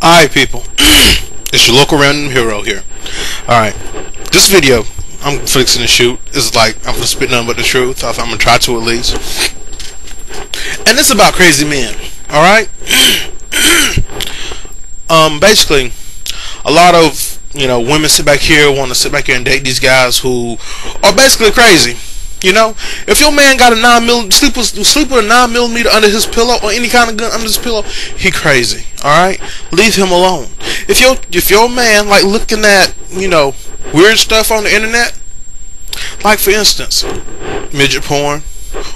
Alright people, it's your local random hero here. Alright, this video I'm fixing to shoot is like, I'm gonna spit nothing but the truth. I'm gonna try to at least. And it's about crazy men, alright? Basically, a lot of, women sit back here, want to sit back here and date these guys who are basically crazy. If your man got a 9mm, sleep with a 9mm under his pillow or any kind of gun under his pillow, he crazy. All right, leave him alone. If your man like looking at weird stuff on the internet, like for instance, midget porn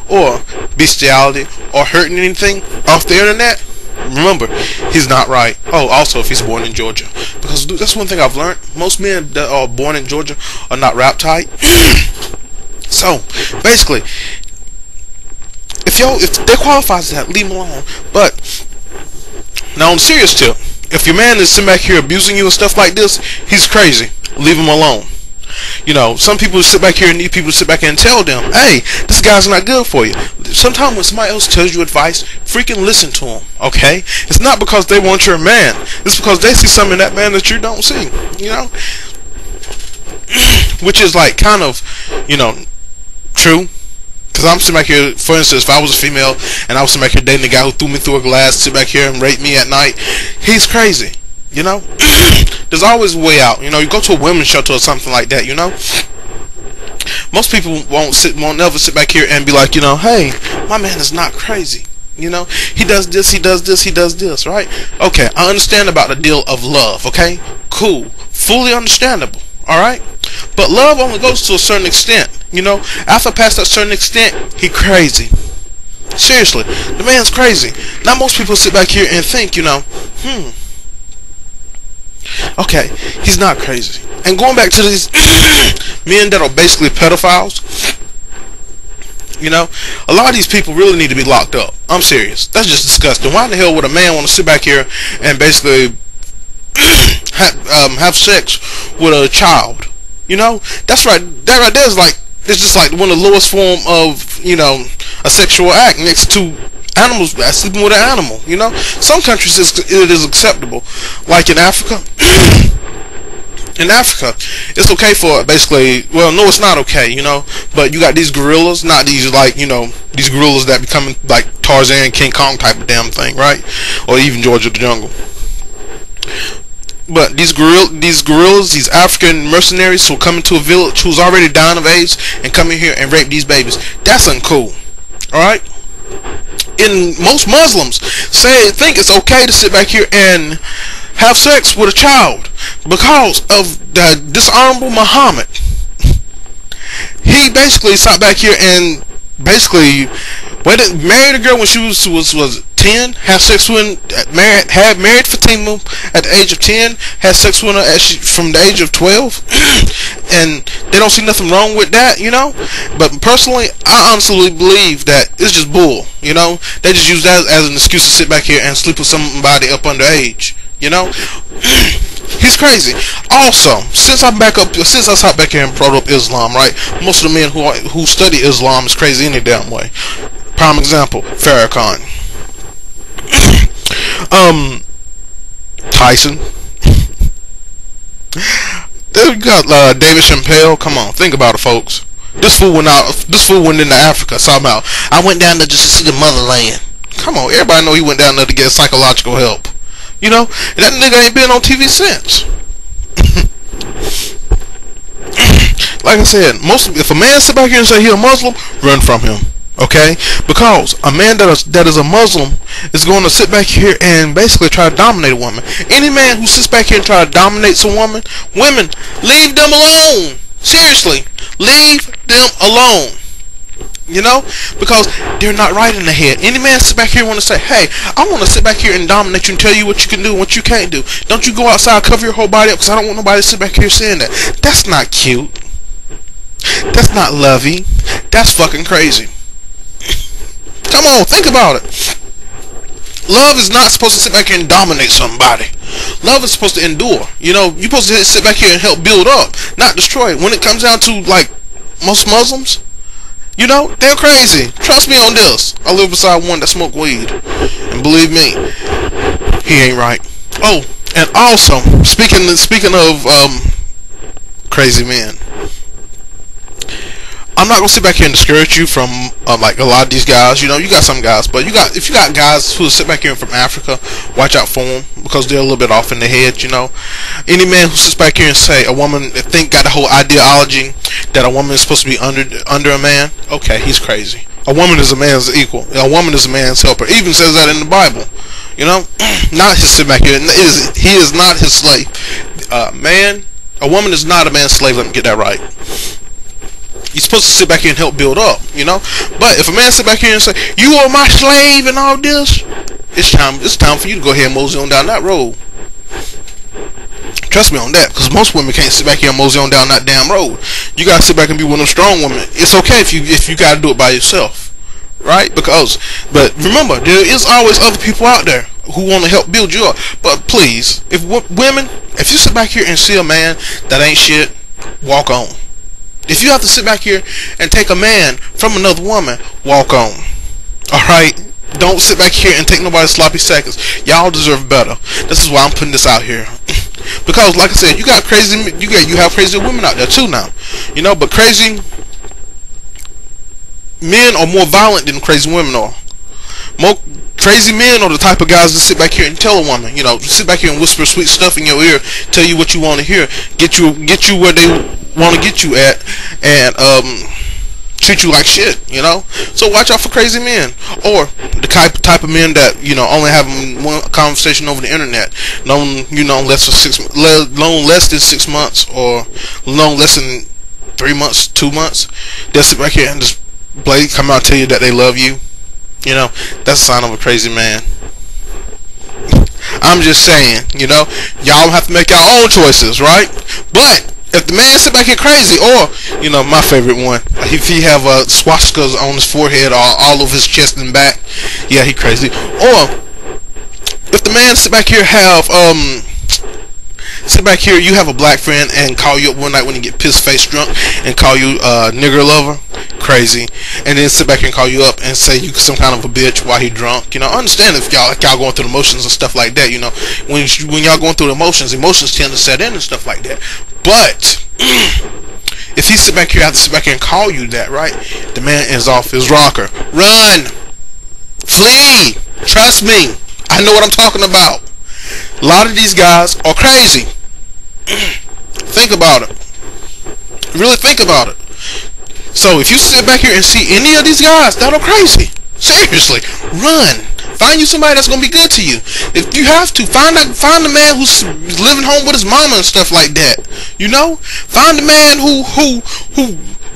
or bestiality or hurting anything off the internet, remember, he's not right. Oh, also if he's born in Georgia, because that's one thing I've learned. Most men that are born in Georgia are not rap tight. So basically, if they qualify as that, leave them alone. But now on a serious tip, if your man is sitting back here abusing you and stuff like this, he's crazy. Leave him alone. Some people sit back here and need people to sit back here and tell them, hey, this guy's not good for you. Sometimes when somebody else tells you advice, freaking listen to them, okay? It's not because they want your man. It's because they see something in that man that you don't see, Which is like kind of, true. Because I'm sitting back here, for instance, if I was a female and I was sitting back here dating a guy who threw me through a glass, sit back here and rape me at night, he's crazy. There's always a way out. You go to a women's shelter or something like that. Most people won't never sit back here and be like, hey, my man is not crazy. He does this, he does this, he does this, right? Okay, I understand about the deal of love. Okay, cool, fully understandable. All right, but love only goes to a certain extent. After past that certain extent, he crazy. Seriously, the man's crazy. Now most people sit back here and think, okay, he's not crazy. And going back to these men that are basically pedophiles, a lot of these people really need to be locked up. I'm serious. That's just disgusting. Why in the hell would a man want to sit back here and basically have sex with a child? That's right. That right there is like, it's just like one of the lowest form of a sexual act next to animals sleeping with an animal. Some countries it is acceptable, like in Africa. In Africa, it's okay for basically. Well, no, it's not okay. But you got these gorillas, not these like these gorillas that becoming like Tarzan, King Kong type of damn thing, right? Or even George of the Jungle. But these gorillas, these African mercenaries who come into a village who's already dying of AIDS and come in here and rape these babies, that's uncool. Alright? And most Muslims think it's okay to sit back here and have sex with a child because of the dishonorable Muhammad. He basically sat back here and basically married a girl when she was 10, had sex with married Fatima at the age of 10, had sex with her from the age of 12, and they don't see nothing wrong with that, But personally, I honestly believe that it's just bull, They just use that as an excuse to sit back here and sleep with somebody up underage, He's crazy. Also, since I sat back here and brought up Islam, right? Most of the men who study Islam is crazy any damn way. Prime example, Farrakhan. Tyson. Then you got David Chappelle. Come on, think about it, folks. This fool went into Africa somehow. I went down there just to see the motherland. Come on, everybody know he went down there to get psychological help. And that nigga ain't been on TV since. Like I said, if a man sit back here and say he a Muslim, run from him. Okay? Because a man that is a Muslim is going to sit back here and basically try to dominate a woman. Any man who sits back here and try to dominate some women, leave them alone. Seriously, leave them alone. Because they're not right in the head. Any man sit back here and want to say, hey, I want to sit back here and dominate you and tell you what you can do and what you can't do. Don't you go outside, cover your whole body up, because I don't want nobody to sit back here saying that. That's not cute. That's not lovey. That's fucking crazy. Come on, think about it. Love is not supposed to sit back here and dominate somebody. Love is supposed to endure. You're supposed to sit back here and help build up, not destroy. When it comes down to like most Muslims, they're crazy. Trust me on this. I live beside one that smoke weed, and believe me, he ain't right. Oh, and also speaking of crazy men, I'm not gonna sit back here and discourage you from like a lot of these guys. You know, you got some guys, but if you got guys who sit back here from Africa, watch out for them because they're a little bit off in the head. You know, any man who sits back here and say a woman got the whole ideology that a woman is supposed to be under a man, okay, he's crazy. A woman is a man's equal. A woman is a man's helper. It even says that in the Bible. You know, not his sit back here. He is not his slave. Man, a woman is not a man's slave. Let me get that right. You're supposed to sit back here and help build up, you know. But if a man sit back here and say, "You are my slave" and all this, it's time for you to go ahead and mosey on down that road. Trust me on that, because most women can't sit back here and mosey on down that damn road. You gotta sit back and be one of them strong women. It's okay if you gotta do it by yourself, right? But remember, there is always other people out there who want to help build you up. But please, if you sit back here and see a man that ain't shit, walk on. If you have to sit back here and take a man from another woman, walk on. Alright? Don't sit back here and take nobody's sloppy seconds. Y'all deserve better. This is why I'm putting this out here. Because like I said, you have crazy women out there too now. You know, but crazy men are more violent than crazy women are. Crazy men are the type of guys that sit back here and tell a woman, you know, sit back here and whisper sweet stuff in your ear, tell you what you want to hear, get you where they want to get you at, and treat you like shit, you know. So watch out for crazy men, or the type of men that, you know, only have one conversation over the internet, known, you know, less than 6 months, or known less than 3 months, 2 months. They'll sit back here and just come out and tell you that they love you. You know, that's a sign of a crazy man. I'm just saying, you know, y'all have to make your own choices, right? But if the man sit back here crazy, or, you know, my favorite one, if he have swastikas on his forehead or all over his chest and back, yeah, he crazy. Or if the man sit back here you have a black friend and call you up one night when you get piss face drunk and call you nigger lover, crazy, and then sit back here and call you up and say you some kind of a bitch while he drunk. You know, I understand if y'all going through the emotions and stuff like that. You know, when y'all going through the emotions tend to set in and stuff like that. But if he sit back here, have to sit back here and call you that, right? The man is off his rocker. Run, flee. Trust me, I know what I'm talking about. A lot of these guys are crazy. Think about it. Really think about it. So if you sit back here and see any of these guys that are crazy, seriously, run. Find you somebody that's gonna be good to you. If you have to, find a man who's living home with his mama and stuff like that. You know, find a man who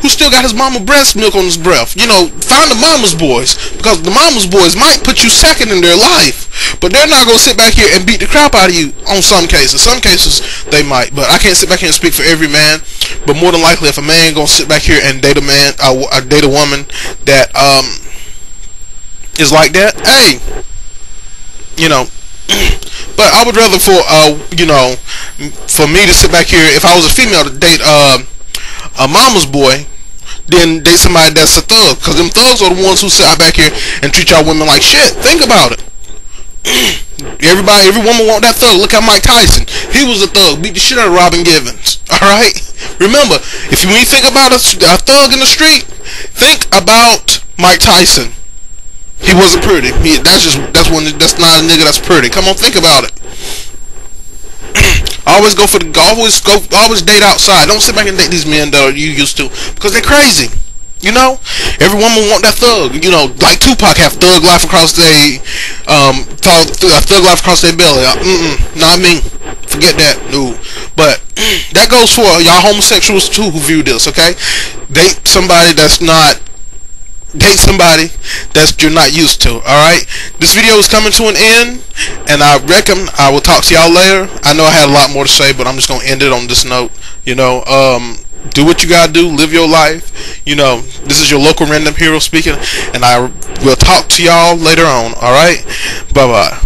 still got his mama breast milk on his breath. You know, find the mama's boys, because the mama's boys might put you second in their life, but they're not gonna sit back here and beat the crap out of you. On some cases they might, but I can't sit back here and speak for every man. But more than likely, if a man gonna sit back here and date a man, date a woman that is like that, hey, you know. But I would rather for me to sit back here, if I was a female, to date a mama's boy, then date somebody that's a thug, because them thugs are the ones who sit back here and treat y'all women like shit. Think about it. Every woman want that thug. Look at Mike Tyson. He was a thug, beat the shit out of Robin Givens. Alright? Remember, when you think about a thug in the street, think about Mike Tyson. He wasn't pretty. That's not a nigga that's pretty. Come on, think about it. Always date outside. Don't sit back and date these men that you used to, because they're crazy. You know, every woman want that thug. You know, like Tupac have thug life across their thug life across their belly. Not me. Forget that. No. But that goes for y'all homosexuals too who view this. Okay, date somebody that you're not used to. Alright, this video is coming to an end, and I reckon I will talk to y'all later. I know I had a lot more to say, but I'm just gonna end it on this note. You know, do what you gotta do, live your life. You know, this is your local random hero speaking, and I will talk to y'all later on. Alright, bye bye.